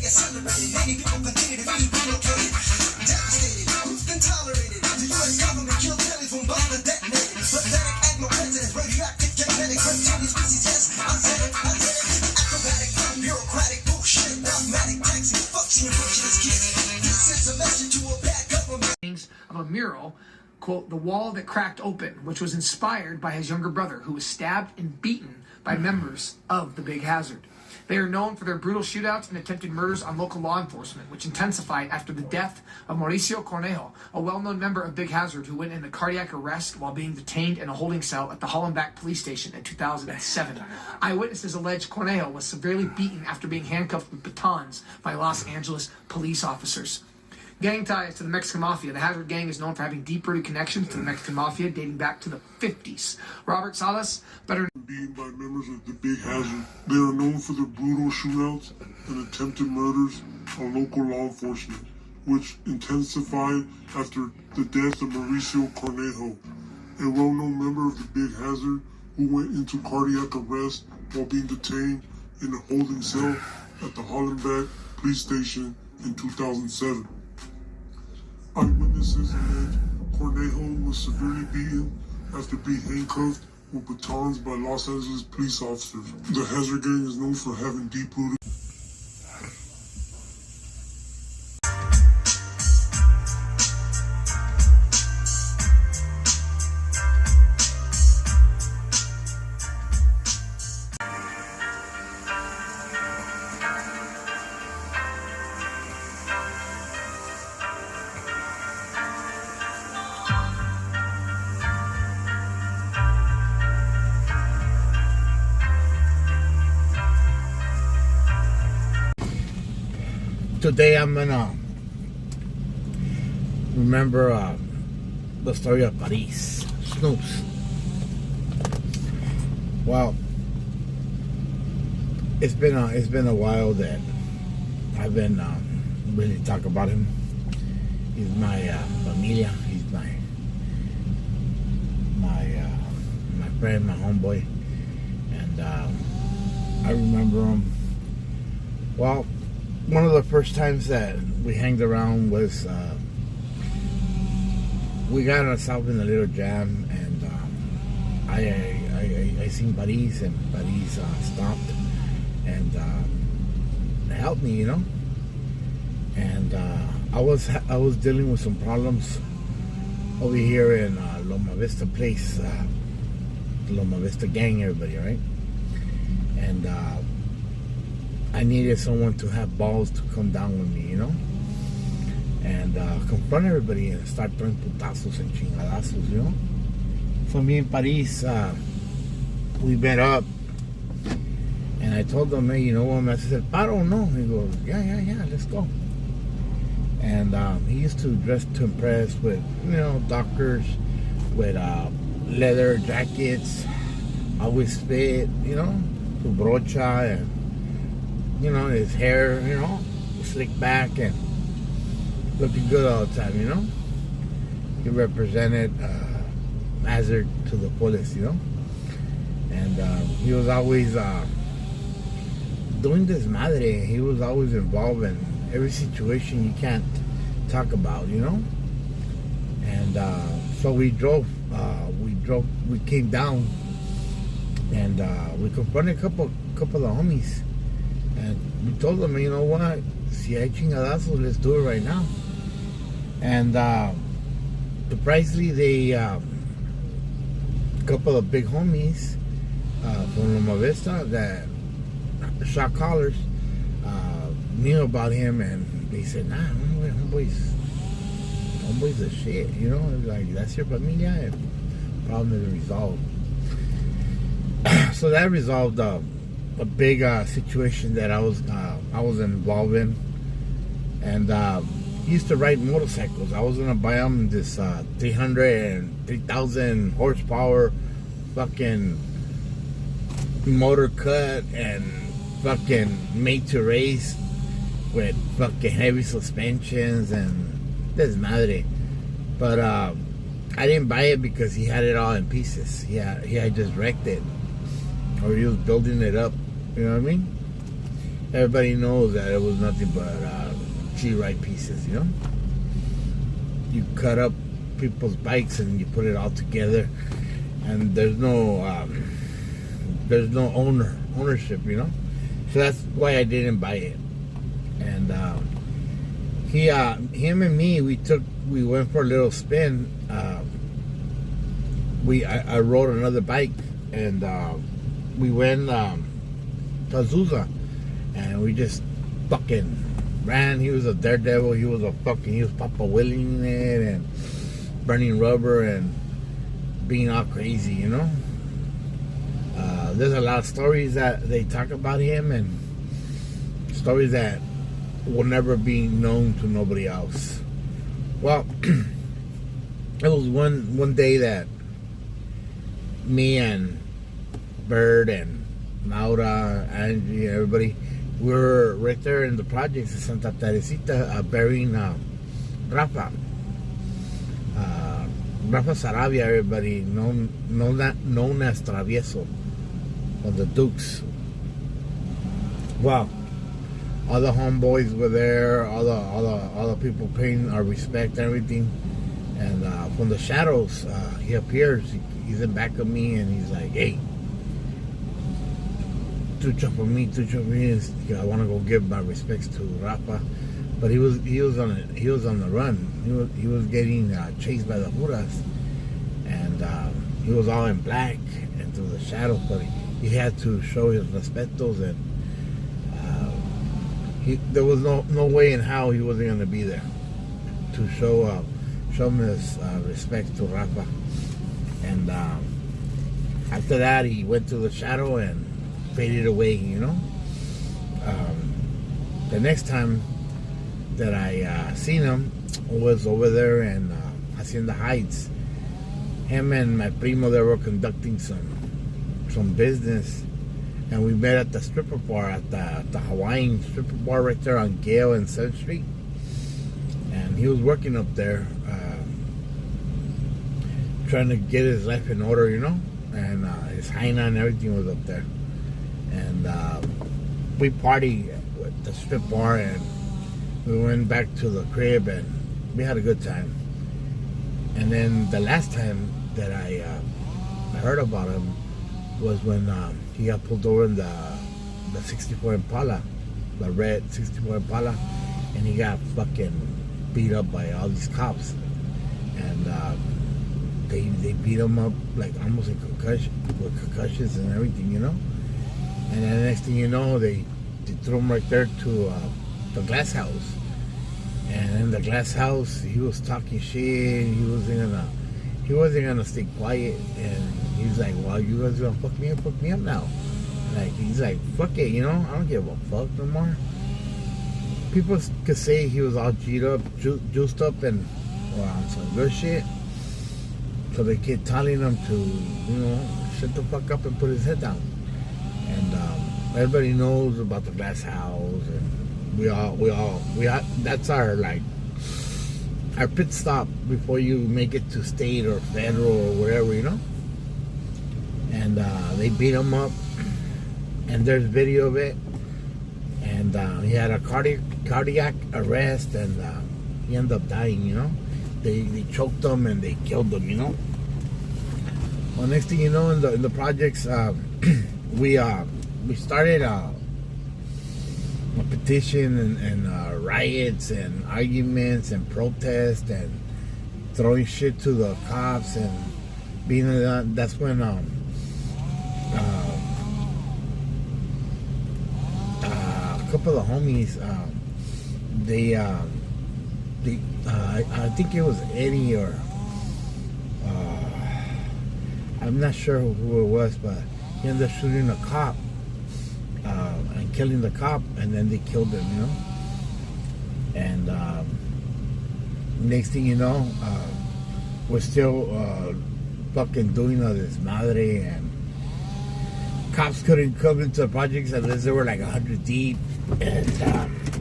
accelerated. Many people continue to be relocated. Devastated, who's been tolerated? The U.S. government killed telephone bombs that detonated. Pathetic Anglo presidents, radioactive genetics, reptilian species, yes, I said it. Acrobatic, bureaucratic bullshit, dogmatic taxing, fuck senior Bush's kids. This is a message to a bad government. Of a mural, quote, "The wall that cracked open," which was inspired by his younger brother, who was stabbed and beaten by members of the Big Hazard. They are known for their brutal shootouts and attempted murders on local law enforcement, which intensified after the death of Mauricio Cornejo, a well-known member of Big Hazard who went into cardiac arrest while being detained in a holding cell at the Hollenbach police station in 2007. Eyewitnesses allege Cornejo was severely beaten after being handcuffed with batons by Los Angeles police officers. Gang ties to the Mexican Mafia. The Hazard Gang is known for having deep-rooted connections to the Mexican Mafia dating back to the 50s. Robert Salas, better beaten by members of the Big Hazard. They are known for their brutal shootouts and attempted murders on local law enforcement, which intensified after the death of Mauricio Cornejo, a well-known member of the Big Hazard who went into cardiac arrest while being detained in a holding cell at the Hollenbach police station in 2007. Eyewitnesses allege Cornejo was severely beaten after being handcuffed with batons by Los Angeles police officers. The Hazard Gang is known for having deep-rooted Today I'm gonna remember the story of R.i.p Snoops. Well, it's been a while that I've been really talking about him. He's my familia. He's my friend, my homeboy, and I remember him. Well, one of the first times that we hanged around was we got ourselves in a little jam, and I seen Paris, and Paris stopped and helped me, you know. And I was dealing with some problems over here in Loma Vista place, Loma Vista gang, everybody, right? And I needed someone to have balls to come down with me, you know, and confront everybody and start throwing putazos and chingadazos, you know. So me and Paris, we met up, and I told him, hey, you know what, I said, paro, no? He goes, yeah, let's go. And he used to dress to impress with, you know, doctors, with leather jackets, always fit, you know, to brocha, and you know, his hair, you know, slicked back and looking good all the time, you know. He represented Hazard to the fullest, you know. And he was always doing this madre. He was always involved in every situation you can't talk about, you know. And so we came down, and we confronted a couple of homies. And we told them, you know what, si hay chingadazos, let's do it right now. And surprisingly, they, a couple of big homies from Loma Vista that shot callers knew about him, and they said, nah, homeboy's the shit, you know, like, that's your familia, and problem is resolved. So that resolved a big situation that I was involved in, and he used to ride motorcycles. I was gonna buy him this 3,000 horsepower fucking motor cut and fucking made to race with fucking heavy suspensions and this madre. But I didn't buy it because he had it all in pieces. He had just wrecked it, or he was building it up. You know what I mean? everybody knows that it was nothing but R.i.p pieces, you know. You cut up people's bikes and you put it all together, and there's no ownership, you know. So that's why I didn't buy it. And him and me, we went for a little spin. I rode another bike, and we went to Azusa, and we just fucking ran. He was a daredevil. He was Papa Willing it and burning rubber and being all crazy, you know. There's a lot of stories that they talk about him, and stories that will never be known to nobody else. Well, it was one day that me and Bird and Maura, Angie, everybody, we were right there in the projects in Santa Teresita, burying Rafa. Rafa Sarabia, everybody known as Travieso, of the Dukes. Well, all the homeboys were there, all the people paying our respect and everything. And from the shadows, he appears. He's in back of me, and he's like, "Hey, tucho for me. I want to go give my respects to Rafa." But he was on the run. He was getting chased by the Juras, and he was all in black and through the shadows. But he had to show his respetos, and there was no way in how he wasn't going to be there to show him his respect to Rafa. And after that, he went to the shadow and faded away, you know. The next time that I seen him was over there in Hacienda Heights. Him and my primo, they were conducting some business, and we met at the stripper bar, at the Hawaiian stripper bar right there on Gale and 7th Street. And he was working up there, trying to get his life in order, you know. And his hyena and everything was up there. And we partied at the strip bar, and we went back to the crib, and we had a good time. And then the last time that I heard about him was when he got pulled over in the 64 Impala, the red 64 Impala, and he got fucking beat up by all these cops. And they beat him up like almost in concussions and everything, you know. And then the next thing you know, they threw him right there to the glass house. And in the glass house, he was talking shit. He wasn't gonna stay quiet. And he's like, "Well, you guys gonna fuck me up now?" Like, he's like, "Fuck it, you know, I don't give a fuck no more." People could say he was all juiced up, and on some good shit. So they kept telling him to, you know, shut the fuck up and put his head down. And everybody knows about the glass house, and we all that's our pit stop before you make it to state or federal or whatever, you know. And they beat him up, and there's video of it. And he had a cardiac arrest, and he ended up dying, you know. They choked him and they killed him, you know. Well, next thing you know, in the projects, we started a petition and riots and arguments and protests and throwing shit to the cops and being that's when a couple of homies I think it was Eddie or I'm not sure who it was, but he ended up shooting a cop and killing the cop, and then they killed him, you know. And next thing you know, we're still fucking doing a desmadre, and cops couldn't come into the projects unless they were like 100 deep. And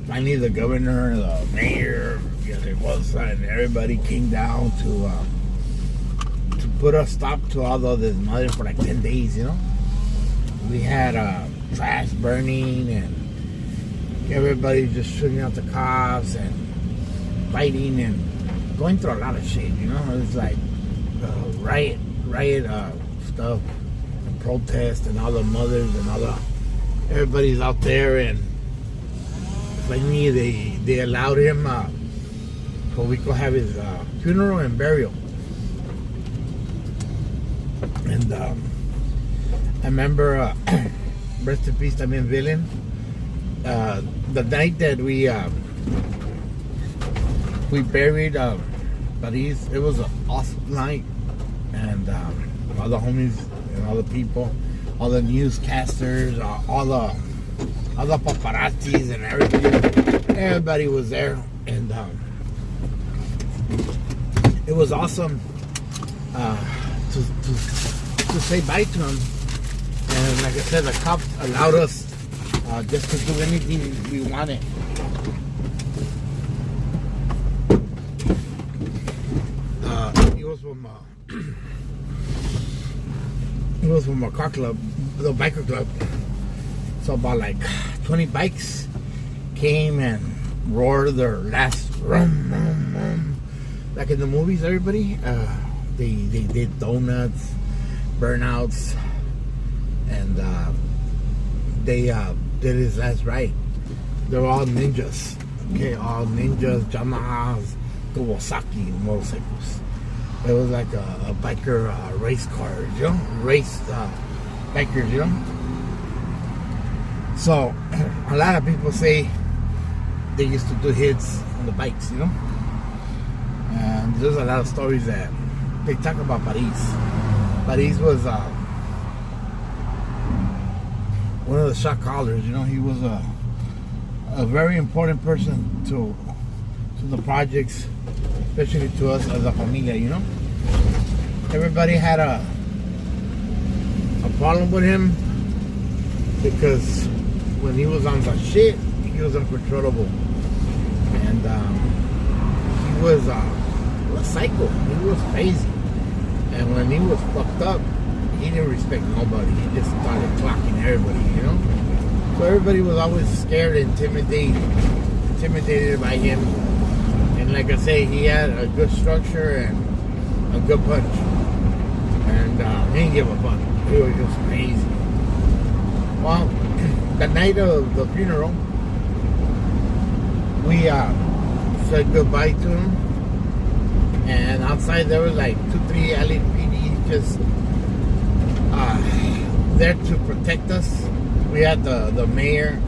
finally the governor, the mayor, and everybody came down to put a stop to all of this desmadre for like 10 days, you know. We had trash burning, and everybody's just shooting out the cops and fighting and going through a lot of shit, you know. It's like riot stuff and protest, and all the mothers and all the everybody's out there. And finally they allowed him so we could have his funeral and burial. And I remember rest in peace también Villain. The night that we buried Paris, it was an awesome night. And all the homies and all the people, all the newscasters, all the paparazzis and everybody was there. And it was awesome to say bye to him. And like I said, the cops allowed us just to do anything we wanted. He was from a car club, the biker club. So about like 20 bikes came and roared their last rum, rum, rum. Like in the movies, everybody. They did donuts, burnouts, and they did his last ride. They were all ninjas. Okay, all ninjas, Yamahas, Kawasaki motorcycles. It was like a biker race car, you know, race bikers, you know. So a lot of people say they used to do hits on the bikes, you know. And there's a lot of stories that they talk about Paris. Paris was one of the shot callers, you know. He was a very important person to the projects, especially to us as a familia, you know. Everybody had a problem with him because when he was on the shit, he was uncontrollable. And he was a psycho. He was crazy. And when he was fucked up, he didn't respect nobody. He just started clocking everybody, you know. So everybody was always scared and intimidated by him. And like I say, he had a good structure and a good punch. And he didn't give a fuck. He was just crazy. Well, the night of the funeral, we said goodbye to him. And outside there was like 2-3 LAPD just there to protect us. We had the mayor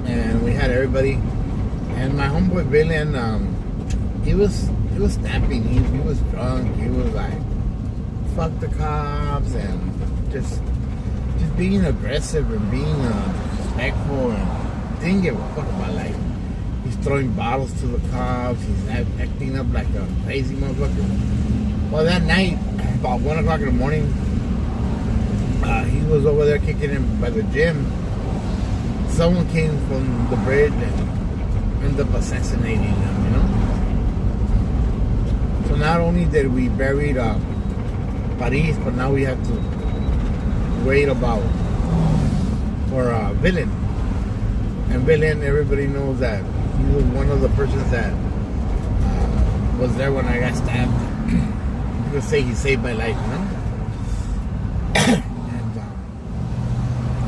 and we had everybody. And my homeboy Villain, he was snapping. He was drunk. He was like, fuck the cops, and just being aggressive and being disrespectful, and didn't give a fuck about life. He's throwing bottles to the cops. He's acting up like a crazy motherfucker. Well, that night, about 1 o'clock in the morning, he was over there kicking him by the gym. Someone came from the bridge and ended up assassinating him, you know? So not only did we bury Paris, but now we have to wait about for Villain. And Villain, everybody knows that he was one of the persons that was there when I got stabbed. You could say he saved my life, you know? And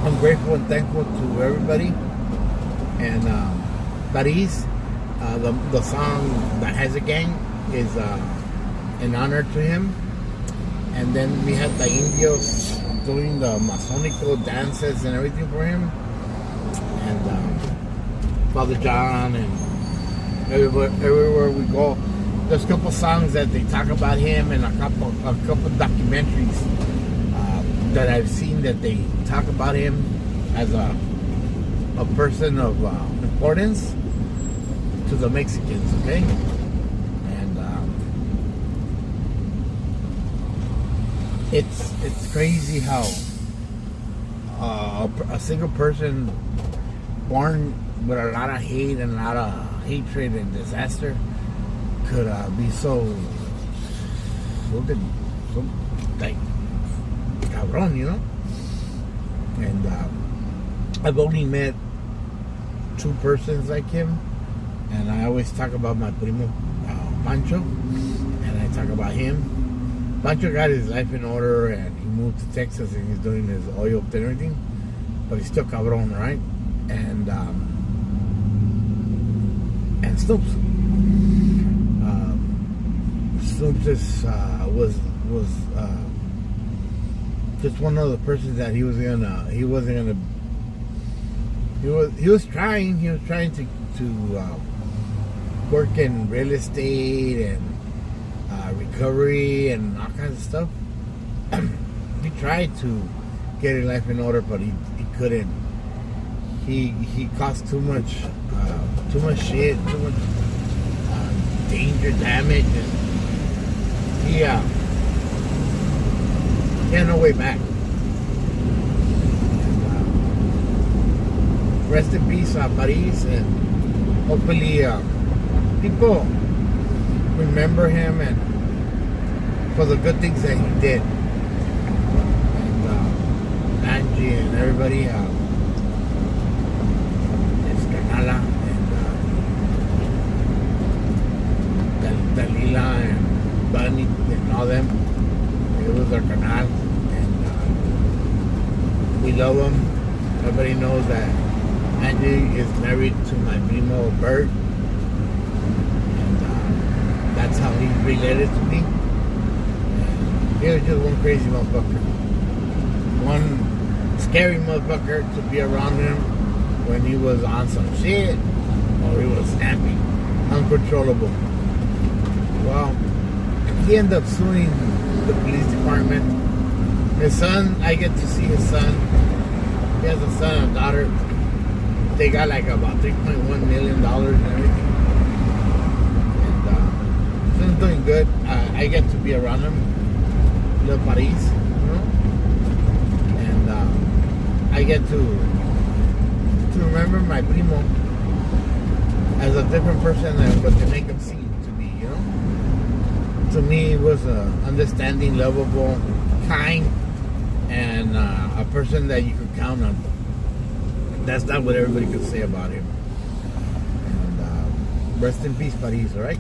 I'm grateful and thankful to everybody. And Paris, the song that has a gang is in honor to him. And then we had the Indios doing the Masonico dances and everything for him. And Father John, and everywhere we go, there's a couple songs that they talk about him, and a couple documentaries that I've seen that they talk about him as a person of importance to the Mexicans, okay? And it's crazy how a single person born with a lot of hate and a lot of hatred and disaster could be so like cabrón, you know. And I've only met two persons like him, and I always talk about my primo Pancho, and I talk about him. Pancho got his life in order, and he moved to Texas, and he's doing his oil and everything, but he's still cabron, right? And Snoops. Snoops is, was just one of the persons that he was trying to work in real estate and recovery and all kinds of stuff. He tried to get his life in order, but he couldn't. He caused too much shit, too much danger, damage, and he had no way back. And, rest in peace, Paris, and hopefully people remember him and for the good things that he did. And Angie and everybody, Escanala and Dalila and Bunny and all them. It was our canal, and we love them. Everybody knows that Angie is married to my primo Bert, and that's how he related to me. And he was just one crazy motherfucker, one scary motherfucker to be around him when he was on some shit or he was snappy, uncontrollable. Well, he ended up suing the police department. His son, I get to see his son. He has a son and a daughter. They got like about $3.1 million and everything. And son's doing good. I get to be around him. Little Paris, you know? And I get to remember my primo as a different person than what they make him seem to be, you know? To me, he was understanding, lovable, kind, and a person that you could count on. That's not what everybody could say about him. And rest in peace, Paris, all right?